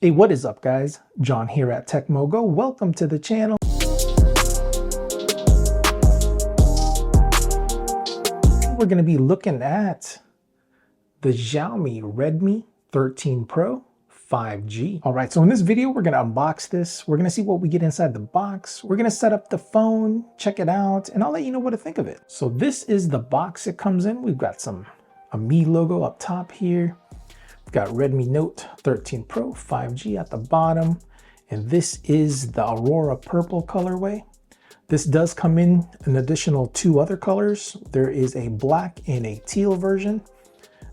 Hey, what is up guys? John here at Tekmogo. Welcome to the channel. We're going to be looking at the Xiaomi Redmi 13 Pro 5G. All right, so in this video, we're going to unbox this. We're going to see what we get inside the box. We're going to set up the phone, check it out, and I'll let you know what to think of it. So this is the box it comes in. We've got a Mi logo up top here. We've got Redmi Note 13 Pro 5G at the bottom. And this is the Aurora Purple colorway. This does come in an additional two other colors. There is a black and a teal version.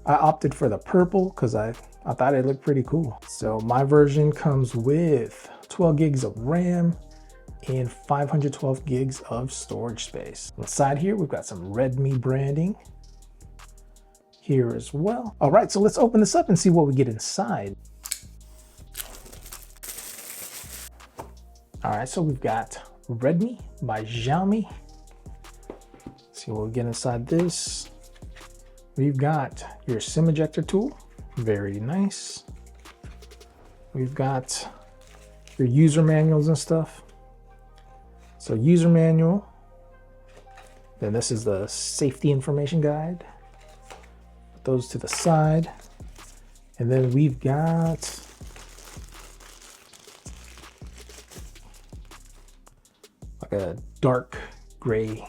I opted for the purple because I thought it looked pretty cool. So my version comes with 12 gigs of RAM and 512 gigs of storage space. On the side here, we've got some Redmi branding here as well. All right, so let's open this up and see what we get inside. All right, so we've got Redmi by Xiaomi. Let's see what we get inside this. We've got your SIM ejector tool, very nice. We've got your user manuals and stuff. So user manual, then this is the safety information guide. Put those to the side. And then we've got like a dark gray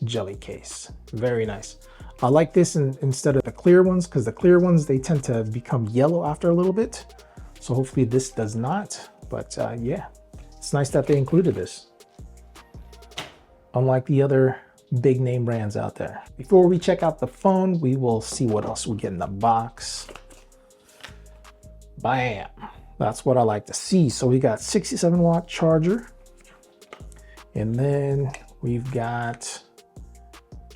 jelly case, very nice. I like this instead of the clear ones because the clear ones, they tend to become yellow after a little bit. So hopefully this does not, but yeah, it's nice that they included this. Unlike the other big name brands out there. Before we check out the phone, we will see what else we get in the box. Bam, that's what I like to see. So we got 67-watt charger. And then we've got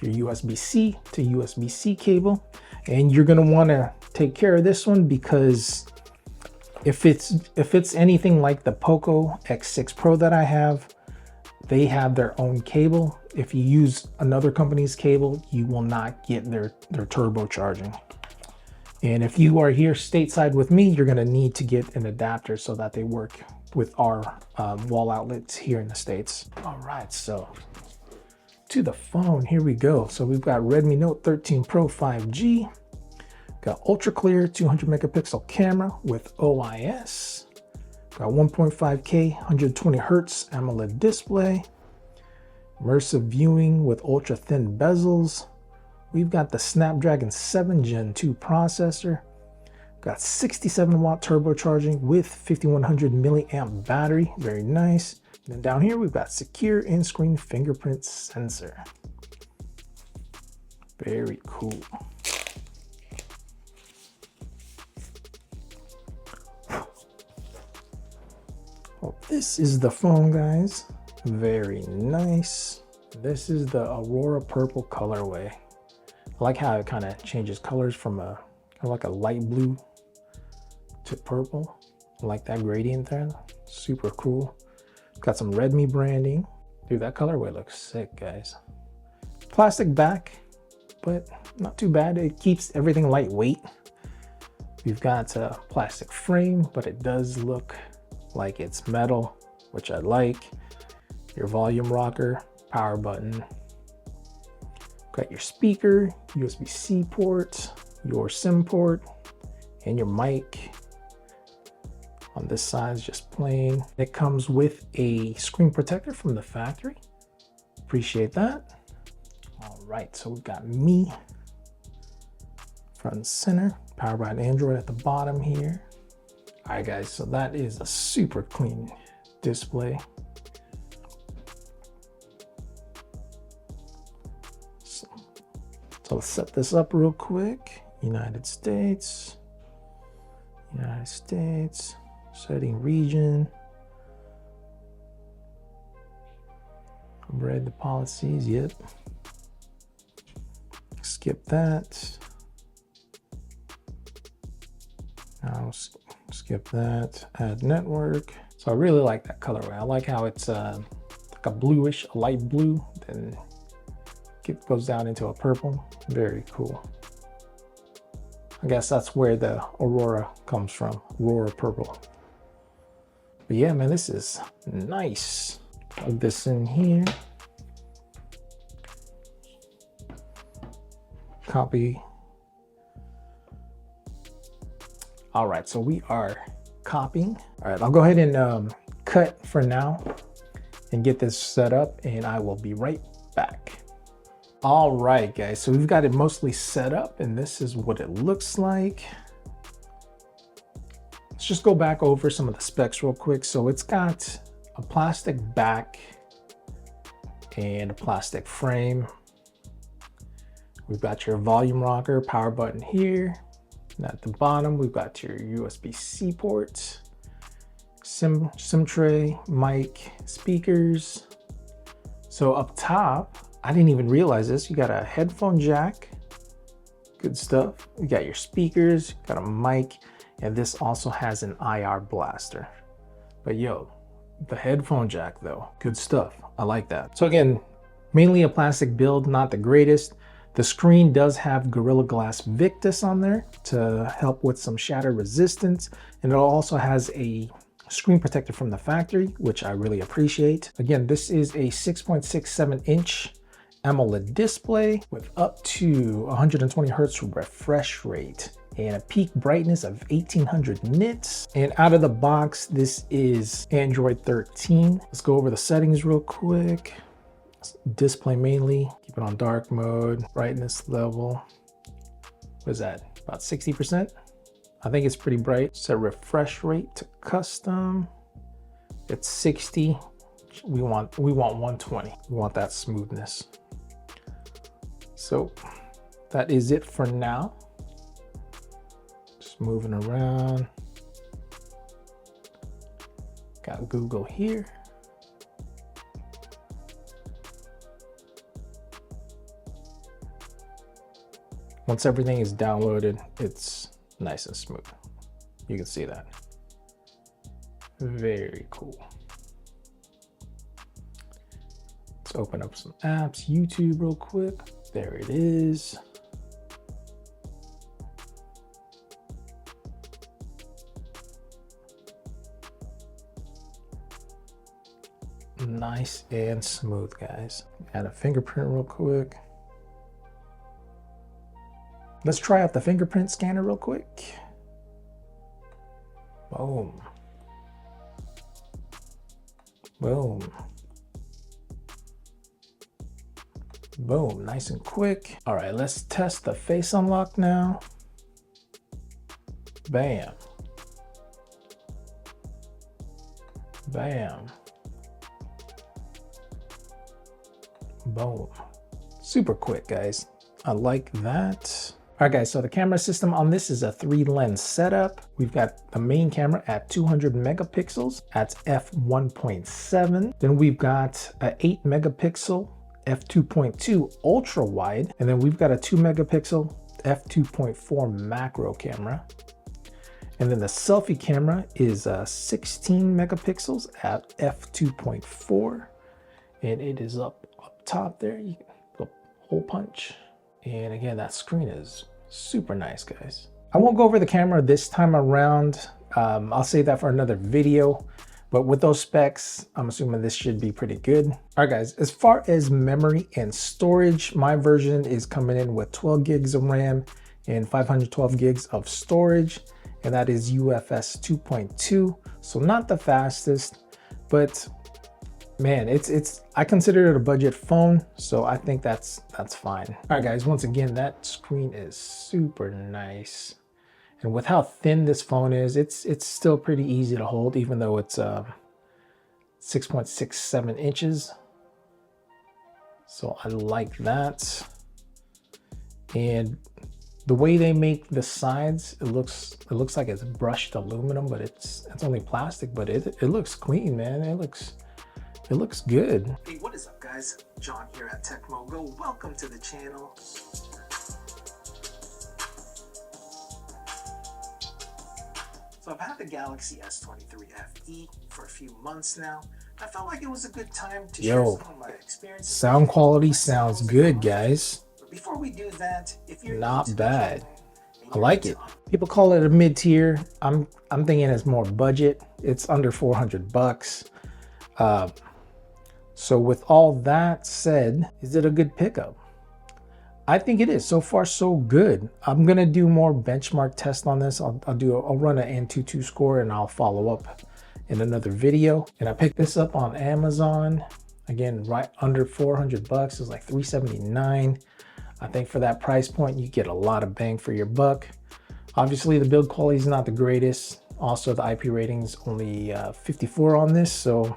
your USB-C to USB-C cable, and you're going to want to take care of this one because if it's anything like the Poco X6 Pro that I have, they have their own cable. If you use another company's cable, you will not get their turbo charging. And if you are here stateside with me, you're going to need to get an adapter so that they work with our wall outlets here in the States. All right, so to the phone, here we go. So we've got Redmi Note 13 Pro 5G, got ultra clear 200 megapixel camera with OIS, got 1.5K 120 Hertz AMOLED display, immersive viewing with ultra thin bezels. We've got the Snapdragon 7 Gen 2 processor, got 67-watt turbocharging with 5100 milliamp battery, very nice. And then down here, we've got secure in-screen fingerprint sensor. Very cool. Well, this is the phone, guys. Very nice. This is the Aurora Purple colorway. I like how it kind of changes colors from kind of like a light blue to purple. I like that gradient there. Super cool. Got some Redmi branding. Dude, that colorway looks sick, guys. Plastic back, but not too bad. It keeps everything lightweight. We've got a plastic frame, but it does look like it's metal, which I like. Your volume rocker, power button. Got your speaker, USB-C port, your SIM port, and your mic. On this side is just plain. It comes with a screen protector from the factory. Appreciate that. All right, so we've got Mi front and center, powered by an Android at the bottom here. All right, guys, so that is a super clean display. So let's set this up real quick. United States. Setting region. Read the policies, yep. Skip that. Now skip that, add network. So I really like that colorway. I like how it's like a bluish, a light blue, then it goes down into a purple. Very cool. I guess that's where the Aurora comes from, Aurora Purple. But yeah, man, this is nice. Plug this in here. Copy. All right, so we are copying. All right, I'll go ahead and cut for now and get this set up, and I will be right back. All right, guys, so we've got it mostly set up, and this is what it looks like. Let's just go back over some of the specs real quick. So it's got a plastic back and a plastic frame. We've got your volume rocker, power button here. And at the bottom, we've got your USB-C ports, SIM tray, mic, speakers. So up top, I didn't even realize this. You got a headphone jack, good stuff. You got your speakers, got a mic, and this also has an IR blaster. But yo, the headphone jack though, good stuff. I like that. So again, mainly a plastic build, not the greatest. The screen does have Gorilla Glass Victus on there to help with some shatter resistance. And it also has a screen protector from the factory, which I really appreciate. Again, this is a 6.67 inch AMOLED display with up to 120 Hertz refresh rate and a peak brightness of 1800 nits. And out of the box, this is Android 13. Let's go over the settings real quick. Display mainly, keep it on dark mode, brightness level. What is that? About 60%? I think it's pretty bright. Set refresh rate to custom. It's 60. We want 120. We want that smoothness. So that is it for now. Just moving around. Got Google here. Once everything is downloaded, it's nice and smooth. You can see that. Very cool. Let's open up some apps, YouTube real quick. There it is. Nice and smooth, guys. Add a fingerprint real quick. Let's try out the fingerprint scanner real quick. Boom. Boom. Boom, nice and quick. All right, let's test the face unlock now. Bam. Bam. Boom. Super quick, guys. I like that. All right, guys, so the camera system on this is a 3-lens setup. We've got the main camera at 200 megapixels at f1.7. Then we've got an 8 megapixel f2.2 ultra wide. And then we've got a 2 megapixel f2.4 macro camera. And then the selfie camera is 16 megapixels at f2.4. And it is up top there. You can go hole punch. And again, that screen is super nice, guys. I won't go over the camera this time around. I'll save that for another video. But with those specs, I'm assuming this should be pretty good. All right, guys, as far as memory and storage, my version is coming in with 12 gigs of RAM and 512 gigs of storage. And that is UFS 2.2. So not the fastest, but man, I consider it a budget phone, so I think that's fine. All right, guys, once again, that screen is super nice. And with how thin this phone is, it's still pretty easy to hold, even though it's 6.67 inches. So I like that. And the way they make the sides, it looks like it's brushed aluminum, but it's only plastic, but it looks clean, man. It looks good. Hey, what is up, guys? John here at Tekmogo. Welcome to the channel. So I've had the Galaxy S23 FE for a few months now. I felt like it was a good time to share some of my experiences. Sound quality sounds good, guys. But before we do that, if you're not bad, I like it. People call it a mid-tier. I'm thinking it's more budget. It's under 400 bucks. So with all that said, is it a good pickup? I think it is. So far, so good. I'm gonna do more benchmark tests on this. I'll run an Antutu score and I'll follow up in another video. And I picked this up on Amazon. Again, right under 400 bucks. It's like 379. I think for that price point, you get a lot of bang for your buck. Obviously, the build quality is not the greatest. Also, the IP rating's only 54 on this, so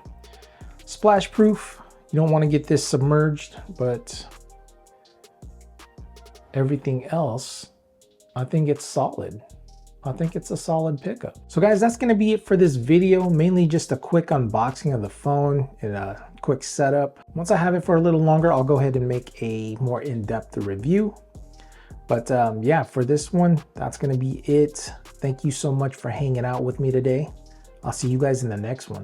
splash proof. You don't want to get this submerged, but everything else, I think it's solid. I think it's a solid pickup. So guys, that's gonna be it for this video. Mainly just a quick unboxing of the phone and a quick setup. Once I have it for a little longer, I'll go ahead and make a more in-depth review. But yeah, for this one, that's gonna be it. Thank you so much for hanging out with me today. I'll see you guys in the next one.